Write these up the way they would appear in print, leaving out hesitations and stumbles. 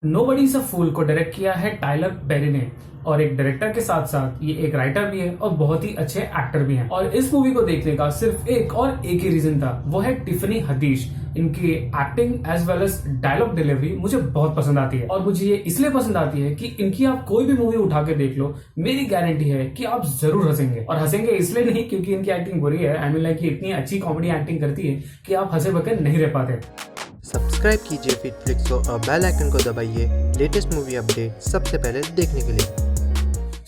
Nobody is a फूल को direct किया है टाइलर पेरी ने। और एक डायरेक्टर के साथ साथ ये एक राइटर भी है और बहुत ही अच्छे एक्टर भी हैं। और इस मूवी को देखने का सिर्फ एक ही रीजन था, वो है टिफनी हदीश। इनकी acting as well as dialogue delivery मुझे बहुत पसंद आती है। और मुझे ये इसलिए पसंद आती है कि इनकी आप कोई भी मूवी उठा के देख लो, मेरी गारंटी है कि आप जरूर हंसेंगे। और हंसेंगे इसलिए नहीं क्योंकि इनकी एक्टिंग बुरी है, आई मीन लाइक इतनी अच्छी कॉमेडी एक्टिंग करती है कि आप हंसे बगैर नहीं रह पाते। सब्सक्राइब कीजिए फिटफ्लिक्स को और बेल आइकन को दबाइए लेटेस्ट मूवी अपडेट सबसे पहले देखने के लिए।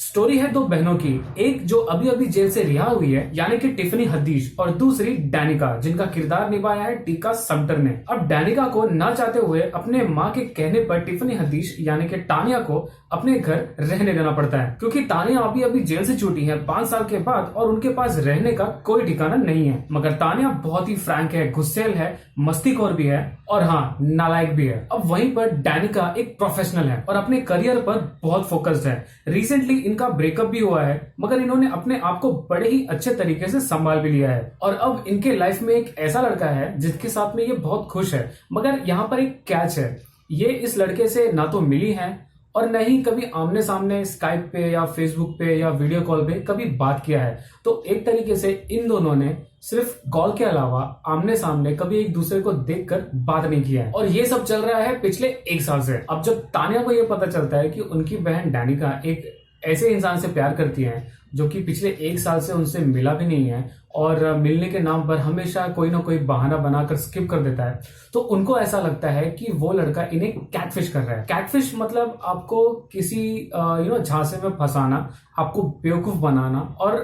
स्टोरी है दो बहनों की, एक जो अभी अभी जेल से रिहा हुई है यानी कि टिफनी हदीश, और दूसरी डैनिका जिनका किरदार निभाया है टीका समटर ने। अब डैनिका को ना चाहते हुए अपने माँ के कहने पर टिफनी हदीश यानी कि तानिया को अपने घर रहने देना पड़ता है, क्योंकि तानिया अभी अभी जेल से छूटी है 5 साल के बाद और उनके पास रहने का कोई ठिकाना नहीं है। मगर तानिया बहुत ही फ्रैंक है, गुस्सेल है, मस्तीखोर भी है और हाँ, नालायक भी है। अब वहीं पर डैनिका एक प्रोफेशनल है और अपने करियर पर बहुत फोकस्ड है। रिसेंटली इनका ब्रेकअप भी हुआ है, मगर इन्होंने अपने आप को बड़े ही अच्छे तरीके से संभाल भी लिया है। और अब इनके लाइफ में एक ऐसा लड़का है जिसके साथ में ये बहुत खुश है। मगर यहाँ पर एक कैच है, ये इस लड़के से ना तो मिली है और न ही कभी आमने सामने स्काइप पे या फेसबुक पे या वीडियो कॉल पे कभी बात किया है। तो एक तरीके से इन दोनों ने सिर्फ कॉल के अलावा आमने सामने कभी एक दूसरे को देखकर बात नहीं किया है। और ये सब चल रहा है पिछले 1 साल से। अब जब तानिया को ये पता चलता है कि उनकी बहन डैनिका एक ऐसे इंसान से प्यार करती है जो कि पिछले 1 साल से उनसे मिला भी नहीं है और मिलने के नाम पर हमेशा कोई ना कोई बहाना बनाकर स्किप कर देता है, तो उनको ऐसा लगता है कि वो लड़का इन्हें कैटफिश कर रहा है। कैटफिश मतलब आपको किसी झांसे में फंसाना, आपको बेवकूफ बनाना और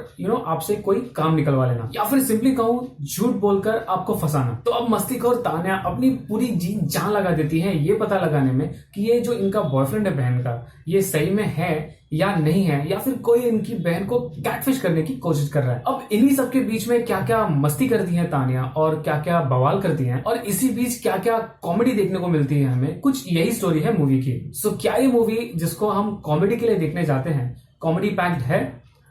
आपसे कोई काम निकलवा लेना, या फिर सिंपली कहूं झूठ बोलकर आपको फंसाना। तो अब मस्तीखोर तानिया अपनी पूरी जी जान लगा देती है ये पता लगाने में कि ये जो इनका बॉयफ्रेंड है बहन का, ये सही में है या नहीं है, या फिर कोई इनकी बहन को कैटफिश करने की कोशिश कर रहा है। अब इन्हीं सबके बीच में क्या क्या मस्ती करती है तानिया और क्या क्या बवाल करती हैं, और इसी बीच क्या क्या कॉमेडी देखने को मिलती है हमें, कुछ यही स्टोरी है मूवी की। सो क्या ये मूवी जिसको हम कॉमेडी के लिए देखने जाते हैं कॉमेडी पैक्ड है?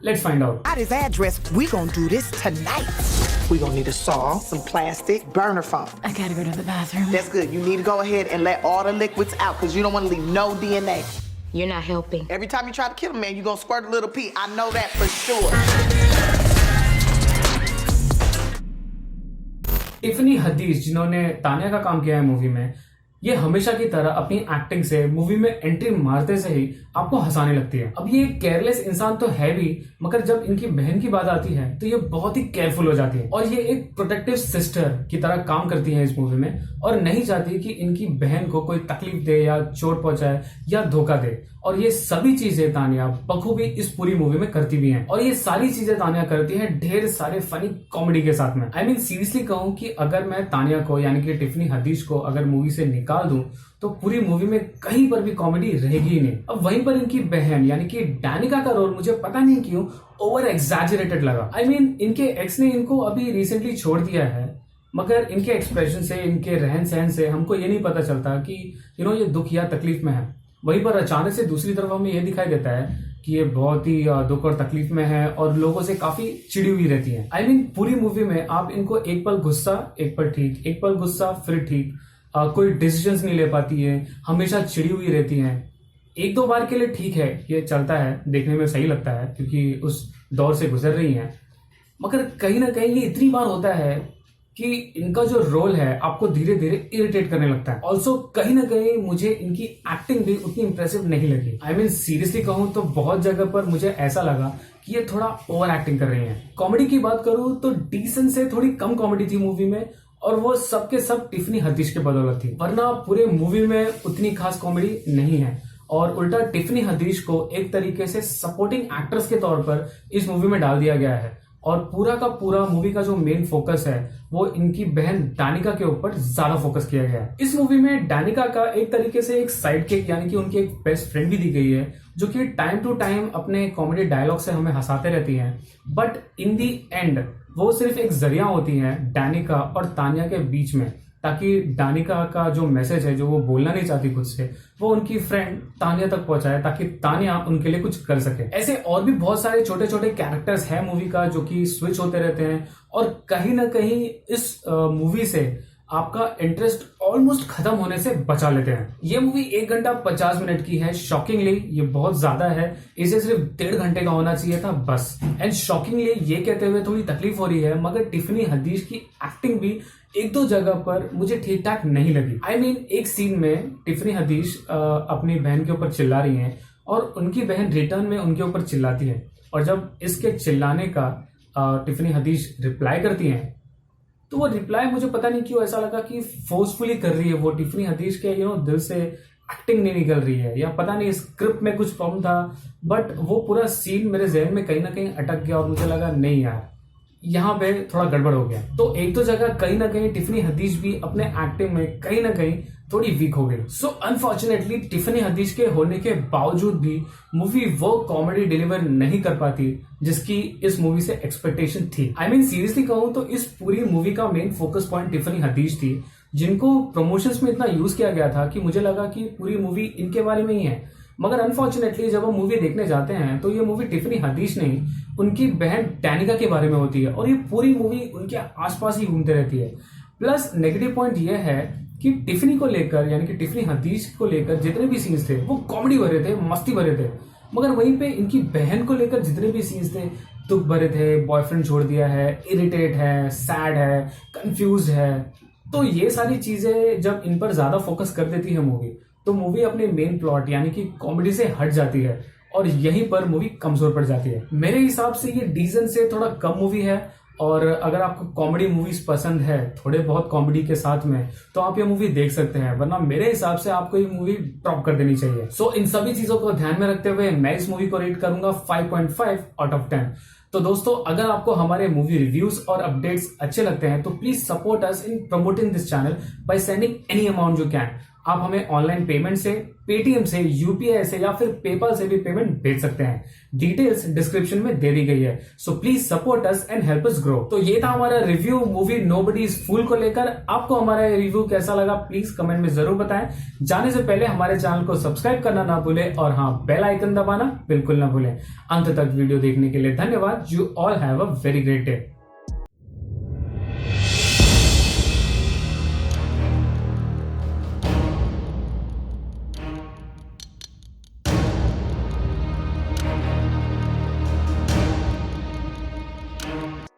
Let's find out. At his address, we gonna do this tonight. We gonna need a saw, some plastic, burner foam. I gotta go to the bathroom. That's good. You need to go ahead and let all the liquids out because you don't want to leave no DNA. You're not helping. Every time you try to kill a man, you gonna squirt a little pee. I know that for sure. Tiffany Haddish जिन्होंने तानिया का काम किया है movie में, ये हमेशा की तरह अपनी एक्टिंग से मूवी में एंट्री मारते से ही आपको हंसाने लगती है। अब ये केयरलेस इंसान तो है भी, मगर जब इनकी बहन की बात आती है तो ये बहुत ही केयरफुल हो जाती है और ये एक प्रोटेक्टिव सिस्टर की तरह काम करती है इस मूवी में, और नहीं चाहती कि इनकी बहन को कोई तकलीफ दे या चोट पहुंचाए या धोखा दे। और ये सभी चीजें तानिया बखूबी इस पूरी मूवी में करती भी हैं। और ये सारी चीजें तानिया करती है ढेर सारे फनी कॉमेडी के साथ में। आई मीन सीरियसली कहूं कि अगर मैं तानिया को यानी कि टिफनी हदीश को अगर मूवी से निकाल दूं तो पूरी मूवी में कहीं पर भी कॉमेडी रहेगी ही नहीं। अब वहीं पर इनकी बहन यानी कि डैनिका का रोल मुझे पता नहीं क्यों ओवर एग्जैजरेटेड लगा। आई मीन इनके एक्स ने इनको अभी रिसेंटली छोड़ दिया है, मगर इनके एक्सप्रेशन से, इनके रहन सहन से हमको ये नहीं पता चलता कि ये दुख या तकलीफ में है। वहीं पर अचानक से दूसरी तरफ हमें ये दिखाई देता है कि ये बहुत ही दुख और तकलीफ में है और लोगों से काफी चिड़ी हुई रहती है। आई मीन पूरी मूवी में आप इनको एक पल गुस्सा, एक पल ठीक, एक पल गुस्सा फिर ठीक, कोई डिसीजंस नहीं ले पाती है, हमेशा चिड़ी हुई रहती हैं। 1-2 बार के लिए ठीक है, ये चलता है, देखने में सही लगता है क्योंकि उस दौर से गुजर रही हैं, मगर कहीं ना कहीं ये इतनी बार होता है कि इनका जो रोल है आपको धीरे धीरे इरिटेट करने लगता है। ऑल्सो कहीं ना कहीं मुझे इनकी एक्टिंग भी उतनी इंप्रेसिव नहीं लगी। आई मीन सीरियसली कहूं तो बहुत जगह पर मुझे ऐसा लगा कि ये थोड़ा ओवर एक्टिंग कर रही हैं। कॉमेडी की बात करूं तो डिसेंट से थोड़ी कम कॉमेडी थी मूवी में, और वो सब के सब टिफनी हदीश के बदौलत थी, वरना पूरे मूवी में उतनी खास कॉमेडी नहीं है। और उल्टा टिफनी हदीश को एक तरीके से सपोर्टिंग एक्ट्रेस के तौर पर इस मूवी में डाल दिया गया है, और पूरा का पूरा मूवी का जो मेन फोकस है वो इनकी बहन डैनिका के ऊपर ज्यादा फोकस किया गया है। इस मूवी में डैनिका का एक तरीके से एक साइड किक यानी कि उनकी एक बेस्ट फ्रेंड भी दी गई है, जो कि टाइम टू टाइम अपने कॉमेडी डायलॉग से हमें हंसाते रहती हैं, बट इन दी एंड वो सिर्फ एक जरिया होती है डैनिका और तानिया के बीच में, ताकि डैनिका का जो मैसेज है जो वो बोलना नहीं चाहती खुद से, वो उनकी फ्रेंड तानिया तक पहुंचाए ताकि तानिया उनके लिए कुछ कर सके। ऐसे और भी बहुत सारे छोटे छोटे कैरेक्टर्स हैं मूवी का जो कि स्विच होते रहते हैं, और कहीं ना कहीं इस मूवी से आपका इंटरेस्ट ऑलमोस्ट खत्म होने से बचा लेते हैं। ये मूवी 1 घंटा 50 मिनट की है। शॉकिंगली ये बहुत ज्यादा है, इसे सिर्फ 1.5 घंटे का होना चाहिए था बस। एंड शॉकिंगली ये कहते हुए थोड़ी तकलीफ हो रही है, मगर टिफनी हदीश की एक्टिंग भी 1-2 जगह पर मुझे ठीक ठाक नहीं लगी। I mean, एक सीन में टिफनी हदीश अपनी बहन के ऊपर चिल्ला रही हैं और उनकी बहन रिटर्न में उनके ऊपर चिल्लाती है, और जब इसके चिल्लाने का टिफनी हदीश रिप्लाई करती हैं तो वो रिप्लाई मुझे पता नहीं क्यों ऐसा लगा कि फोर्सफुली कर रही है वो। टिफनी हदीश के दिल से एक्टिंग नहीं निकल रही है, या पता नहीं स्क्रिप्ट में कुछ प्रॉब्लम था, बट वो पूरा सीन मेरे जहन में कहीं ना कहीं अटक गया और मुझे लगा नहीं यार, यहाँ पे थोड़ा गड़बड़ हो गया। तो एक तो जगह कहीं ना कहीं टिफनी हदीश भी अपने एक्टिंग में कहीं ना कहीं थोड़ी वीक हो गई। सो अनफॉर्चुनेटली टिफनी हदीश के होने के बावजूद भी मूवी वो कॉमेडी डिलीवर नहीं कर पाती जिसकी इस मूवी से एक्सपेक्टेशन थी। I mean, सीरियसली कहूं तो इस पूरी मूवी का main focus point Tiffany Haddish थी, जिनको प्रमोशंस में इतना यूज किया गया था कि मुझे लगा कि पूरी मूवी इनके बारे में ही है। मगर अनफॉर्चुनेटली जब हम मूवी देखने जाते हैं तो ये मूवी टिफनी हदीश नहीं, उनकी बहन टैनिका के बारे में होती है, और ये पूरी मूवी उनके आसपास ही घूमते रहती है। प्लस नेगेटिव पॉइंट ये है कि टिफनी को लेकर, यानी कि टिफनी हदीश को लेकर जितने भी सीन्स थे वो कॉमेडी भरे थे, मस्ती भरे थे, मगर वहीं पे इनकी बहन को लेकर जितने भी सीन्स थे दुख भरे थे। बॉयफ्रेंड छोड़ दिया है, इरिटेट है, सैड है, कंफ्यूज है। तो ये सारी चीजें जब इन पर ज्यादा फोकस कर देती है मूवी, तो मूवी अपने मेन प्लॉट यानी कि कॉमेडी से हट जाती है, और यहीं पर मूवी कमजोर पड़ जाती है। मेरे हिसाब से ये डीजन से थोड़ा कम मूवी है, और अगर आपको कॉमेडी मूवीज पसंद है थोड़े बहुत कॉमेडी के साथ में, तो आप ये मूवी देख सकते हैं, वरना मेरे हिसाब से आपको ये मूवी ड्रॉप कर देनी चाहिए। सो इन सभी चीजों को ध्यान में रखते हुए मैं इस मूवी को रेट करूंगा 5.5 आउट ऑफ 10। तो दोस्तों, अगर आपको हमारे मूवी रिव्यूज और अपडेट्स अच्छे लगते हैं तो please support us in promoting this channel by sending any amount you can. आप हमें ऑनलाइन पेमेंट से, पेटीएम से, यूपीआई से या फिर पेपाल से भी पेमेंट भेज सकते हैं। डिटेल्स डिस्क्रिप्शन में दे दी गई है। So please support us and help us grow. तो ये था हमारा review movie nobody is full को लेकर। आपको हमारा रिव्यू कैसा लगा प्लीज कमेंट में जरूर बताएं। जाने से पहले हमारे चैनल को सब्सक्राइब करना ना भूलें, और हाँ, बेल आइकन दबाना बिल्कुल ना भूलें। अंत तक वीडियो देखने के लिए धन्यवाद। You all have a very great day.